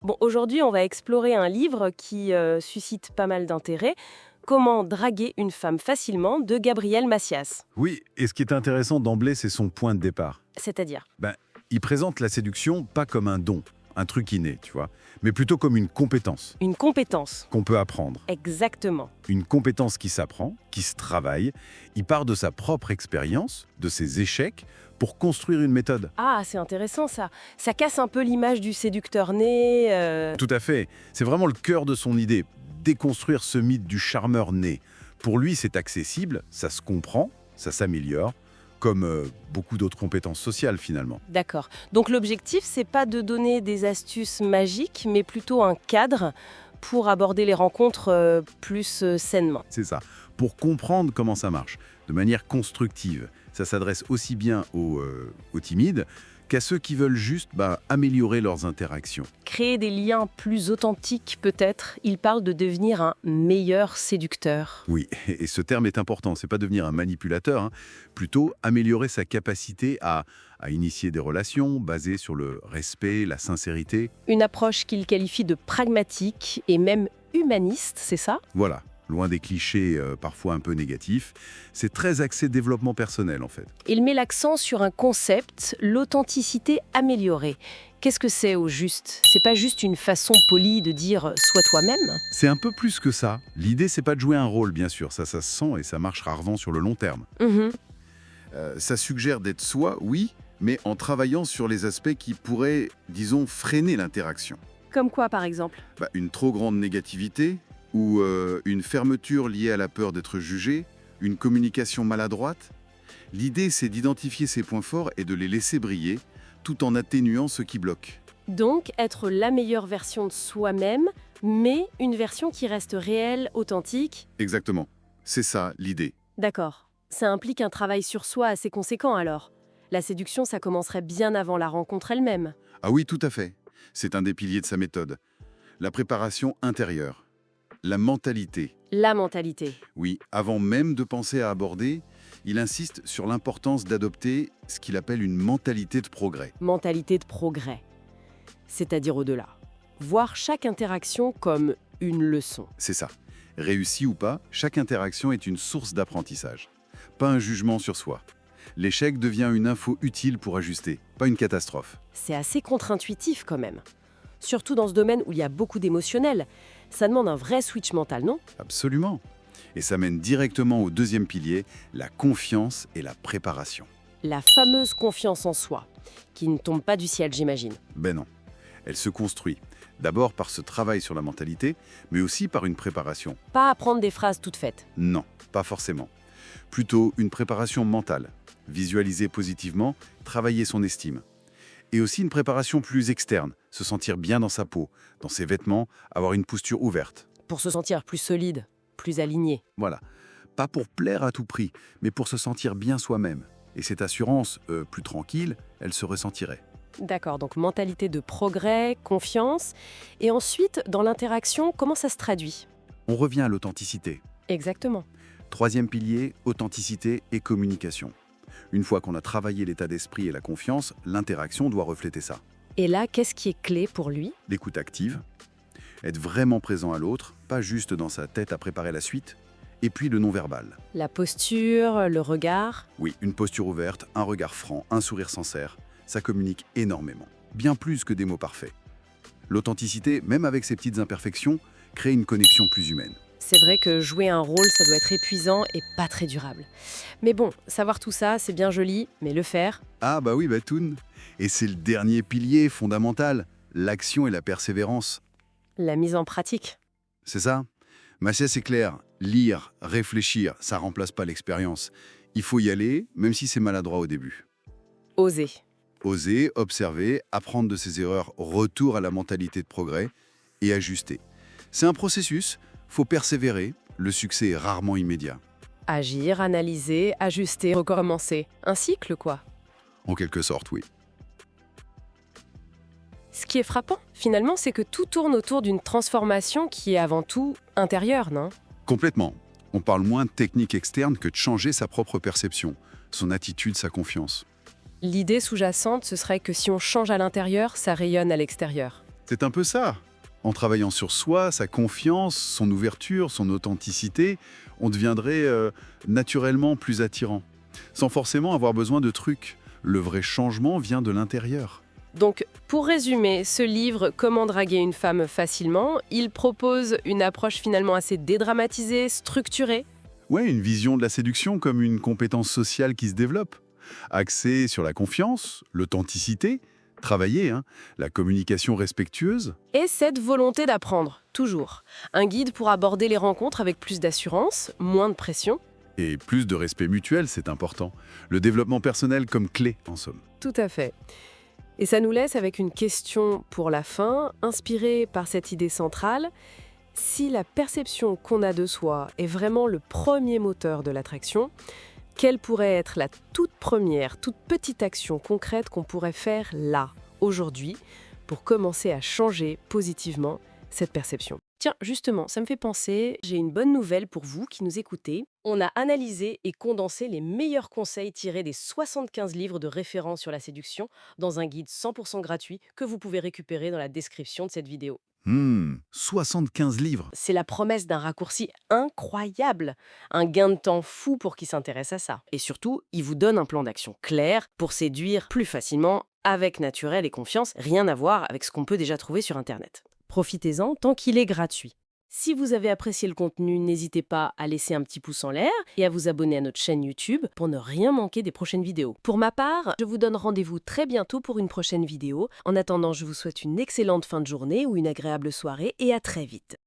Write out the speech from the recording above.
Bon, aujourd'hui, on va explorer un livre qui suscite pas mal d'intérêt. Comment draguer une femme facilement de Gabriel Macias. Oui, et ce qui est intéressant d'emblée, c'est son point de départ. C'est-à-dire, Ben, il présente la séduction pas comme un don, un truc inné, tu vois, mais plutôt comme une compétence une compétence. qu'on peut apprendre. Exactement. Une compétence qui s'apprend, qui se travaille. Il part de sa propre expérience, de ses échecs, pour construire une méthode. Ah, c'est intéressant ça. Ça casse un peu l'image du séducteur né. Tout à fait. C'est vraiment le cœur de son idée, déconstruire ce mythe du charmeur né. Pour lui, c'est accessible, ça se comprend, ça s'améliore, comme beaucoup d'autres compétences sociales finalement. D'accord. Donc l'objectif, c'est pas de donner des astuces magiques, mais plutôt un cadre pour aborder les rencontres plus sainement. C'est ça. Pour comprendre comment ça marche, de manière constructive. Ça s'adresse aussi bien aux timides qu'à ceux qui veulent juste améliorer leurs interactions. Créer des liens plus authentiques peut-être. Il parle de devenir un meilleur séducteur. Oui, et ce terme est important. C'est pas devenir un manipulateur, hein. Plutôt améliorer sa capacité à initier des relations basées sur le respect, la sincérité. Une approche qu'il qualifie de pragmatique et même humaniste, c'est ça? Voilà, loin des clichés parfois un peu négatifs. C'est très axé développement personnel en fait. Il met l'accent sur un concept, l'authenticité améliorée. Qu'est-ce que c'est au juste? C'est pas juste une façon polie de dire sois toi-même? C'est un peu plus que ça. L'idée, c'est pas de jouer un rôle, bien sûr. Ça se sent et ça marche rarement sur le long terme. Mhm. Ça suggère d'être soi, oui, mais en travaillant sur les aspects qui pourraient, disons, freiner l'interaction. Comme quoi par exemple? Une trop grande négativité ou une fermeture liée à la peur d'être jugé, une communication maladroite. L'idée, c'est d'identifier ces points forts et de les laisser briller, tout en atténuant ce qui bloque. Donc être la meilleure version de soi-même, mais une version qui reste réelle, authentique. Exactement. C'est ça, l'idée. D'accord. Ça implique un travail sur soi assez conséquent alors. La séduction, ça commencerait bien avant la rencontre elle-même. Ah oui, tout à fait. C'est un des piliers de sa méthode. La préparation intérieure. La mentalité. La mentalité. Oui, avant même de penser à aborder, il insiste sur l'importance d'adopter ce qu'il appelle une mentalité de progrès. Mentalité de progrès. C'est-à-dire au-delà. Voir chaque interaction comme une leçon. C'est ça. Réussi ou pas, chaque interaction est une source d'apprentissage. Pas un jugement sur soi. L'échec devient une info utile pour ajuster, pas une catastrophe. C'est assez contre-intuitif quand même. Surtout dans ce domaine où il y a beaucoup d'émotionnel. Ça demande un vrai switch mental, non? Absolument. Et ça mène directement au deuxième pilier, la confiance et la préparation. La fameuse confiance en soi, qui ne tombe pas du ciel, j'imagine. Ben non. Elle se construit. D'abord par ce travail sur la mentalité, mais aussi par une préparation. Pas apprendre des phrases toutes faites. Non, pas forcément. Plutôt une préparation mentale. Visualiser positivement, travailler son estime. Et aussi une préparation plus externe, se sentir bien dans sa peau, dans ses vêtements, avoir une posture ouverte. Pour se sentir plus solide, plus aligné. Voilà. Pas pour plaire à tout prix, mais pour se sentir bien soi-même. Et cette assurance, plus tranquille, elle se ressentirait. D'accord, donc mentalité de progrès, confiance. Et ensuite, dans l'interaction, comment ça se traduit? On revient à l'authenticité. Exactement. Troisième pilier, authenticité et communication. Une fois qu'on a travaillé l'état d'esprit et la confiance, l'interaction doit refléter ça. Et là, qu'est-ce qui est clé pour lui? L'écoute active, être vraiment présent à l'autre, pas juste dans sa tête à préparer la suite, et puis le non-verbal. La posture, le regard. Oui, une posture ouverte, un regard franc, un sourire sincère, ça communique énormément, bien plus que des mots parfaits. L'authenticité, même avec ses petites imperfections, crée une connexion plus humaine. C'est vrai que jouer un rôle, ça doit être épuisant et pas très durable. Mais bon, savoir tout ça, c'est bien joli, mais le faire, Ah bah oui, Batoun. Et c'est le dernier pilier fondamental, l'action et la persévérance. la mise en pratique. C'est ça? Macias, c'est clair, lire, réfléchir, ça remplace pas l'expérience. Il faut y aller, même si c'est maladroit au début. Oser. Oser, observer, apprendre de ses erreurs, retour à la mentalité de progrès et ajuster. C'est un processus, faut persévérer, le succès est rarement immédiat. Agir, analyser, ajuster, recommencer. Un cycle, quoi. En quelque sorte, oui. Ce qui est frappant, finalement, c'est que tout tourne autour d'une transformation qui est avant tout intérieure, non? Complètement. On parle moins de technique externe que de changer sa propre perception, son attitude, sa confiance. L'idée sous-jacente, ce serait que si on change à l'intérieur, ça rayonne à l'extérieur. C'est un peu ça. En travaillant sur soi, sa confiance, son ouverture, son authenticité, on deviendrait naturellement plus attirant, sans forcément avoir besoin de trucs. Le vrai changement vient de l'intérieur. Donc, pour résumer, ce livre, Comment draguer une femme facilement, il propose une approche finalement assez dédramatisée, structurée. Ouais, une vision de la séduction comme une compétence sociale qui se développe, axée sur la confiance, l'authenticité, travailler, la communication respectueuse. Et cette volonté d'apprendre, toujours. Un guide pour aborder les rencontres avec plus d'assurance, moins de pression. Et plus de respect mutuel, c'est important. Le développement personnel comme clé, en somme. Tout à fait. Et ça nous laisse avec une question pour la fin, inspirée par cette idée centrale. Si la perception qu'on a de soi est vraiment le premier moteur de l'attraction, quelle pourrait être la toute première, toute petite action concrète qu'on pourrait faire là, aujourd'hui, pour commencer à changer positivement cette perception? Tiens, justement, ça me fait penser, j'ai une bonne nouvelle pour vous qui nous écoutez. On a analysé et condensé les meilleurs conseils tirés des 75 livres de référence sur la séduction dans un guide 100% gratuit que vous pouvez récupérer dans la description de cette vidéo. 75 livres. C'est la promesse d'un raccourci incroyable, un gain de temps fou pour qui s'intéresse à ça. Et surtout, il vous donne un plan d'action clair pour séduire plus facilement, avec naturel et confiance, rien à voir avec ce qu'on peut déjà trouver sur Internet. Profitez-en tant qu'il est gratuit. Si vous avez apprécié le contenu, n'hésitez pas à laisser un petit pouce en l'air et à vous abonner à notre chaîne YouTube pour ne rien manquer des prochaines vidéos. Pour ma part, je vous donne rendez-vous très bientôt pour une prochaine vidéo. En attendant, je vous souhaite une excellente fin de journée ou une agréable soirée et à très vite.